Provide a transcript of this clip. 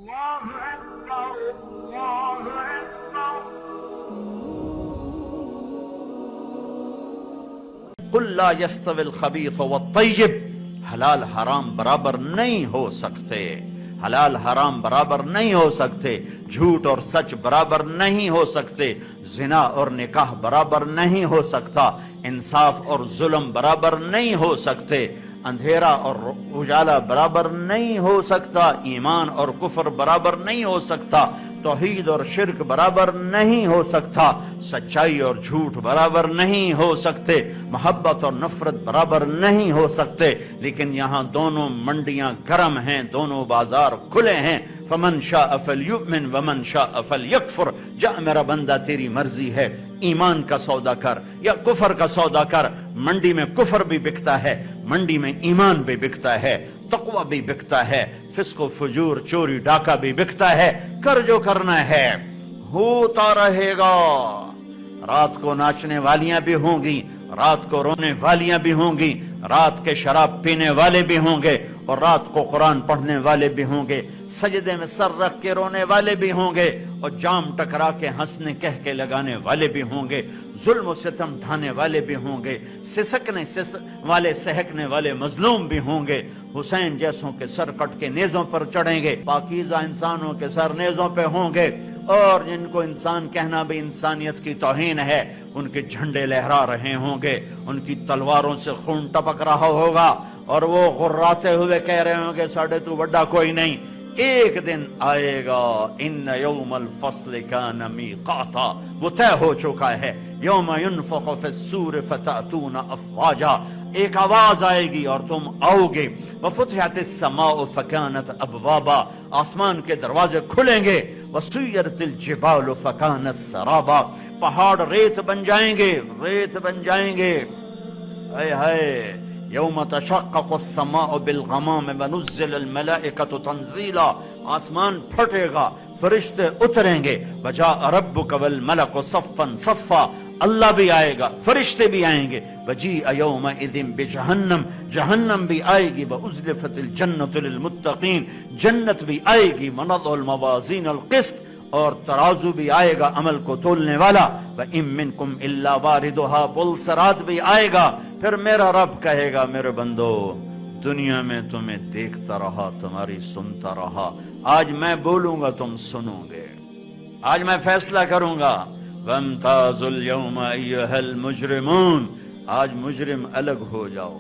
قل لا يستوي الخبيث والطيب، حلال حرام برابر نہیں ہو سکتے، حلال حرام برابر نہیں ہو سکتے، جھوٹ اور سچ برابر نہیں ہو سکتے، زنا اور نکاح برابر نہیں ہو سکتا، انصاف اور ظلم برابر نہیں ہو سکتے، اندھیرا اور اجالا برابر نہیں ہو سکتا، ایمان اور کفر برابر نہیں ہو سکتا، توحید اور شرک برابر نہیں ہو سکتا، سچائی اور جھوٹ برابر نہیں ہو سکتے، محبت اور نفرت برابر نہیں ہو سکتے، لیکن یہاں دونوں منڈیاں گرم ہیں، دونوں بازار کھلے ہیں۔ فمن شاء فلیؤمن ومن شاء فلیکفر، جا میرا بندہ تیری مرضی ہے، ایمان کا سودا کر یا کفر کا سودا کر۔ منڈی میں کفر بھی بکتا ہے، منڈی میں ایمان بھی بکتا ہے، تقوی بھی بکتا ہے، فسق و فجور چوری ڈاکہ بھی بکتا ہے، کر جو کرنا ہے ہوتا رہے گا۔ رات کو ناچنے والیاں بھی ہوں گی، رات کو رونے والیاں بھی ہوں گی، رات کے شراب پینے والے بھی ہوں گے، اور رات کو قرآن پڑھنے والے بھی ہوں گے، سجدے میں سر رکھ کے رونے والے بھی ہوں گے، اور جام ٹکرا کے ہنسنے کہہ کے لگانے والے بھی ہوں گے، ظلم و ستم ڈھانے والے بھی ہوں گے، سہکنے والے مظلوم بھی ہوں گے۔ حسین جیسوں کے سر کٹ کے نیزوں پر چڑھیں گے، پاکیزہ انسانوں کے سر نیزوں پہ ہوں گے، اور جن کو انسان کہنا بھی انسانیت کی توہین ہے، ان کے جھنڈے لہرا رہے ہوں گے، ان کی تلواروں سے خون ٹپک رہا ہوگا، اور وہ غراتے ہوئے کہہ رہے ہوں گے ساڑھے تو بڑا کوئی نہیں۔ ایک دن آئے گا، ان یوم الفصل کان میقاتا، وہ طے ہو چکا ہے، یوم ینفخ فی الصور فتأتون افواجا، ایک آواز آئے گی اور تم آؤ گے، وفتحت السماء فکانت ابوابا، آسمان کے دروازے کھلیں گے، وسیرت الجبال فکانت سرابا، پہاڑ ریت بن جائیں گے، ریت بن جائیں گے۔ اے ہائے، یوم تشقق السماء بالغمام ونزل الملائکۃ تنزیلا، آسمان پھٹے گا، فرشتے اتریں گے، وجاء ربک والملک صفا صفا، اللہ بھی آئے گا، فرشتے بھی آئیں گے، وجیء یومئذ بجہنم، جہنم بھی آئے گی، وازلفت الجنۃ للمتقین، جنت بھی آئے گی، ونضع الموازین القسط، اور ترازو بھی آئے گا عمل کو تولنے والا، وَإِن مِّنكُمْ إِلَّا وَارِدُهَا، پل صراط بھی آئے گا۔ پھر میرا رب کہے گا میرے بندو، دنیا میں تمہیں دیکھتا رہا، تمہاری سنتا رہا، آج میں بولوں گا تم سنو گے، آج میں فیصلہ کروں گا، وَامْتَازُوا الْيَوْمَ أَيُّهَا الْمُجْرِمُونَ، آج مجرم الگ ہو جاؤ۔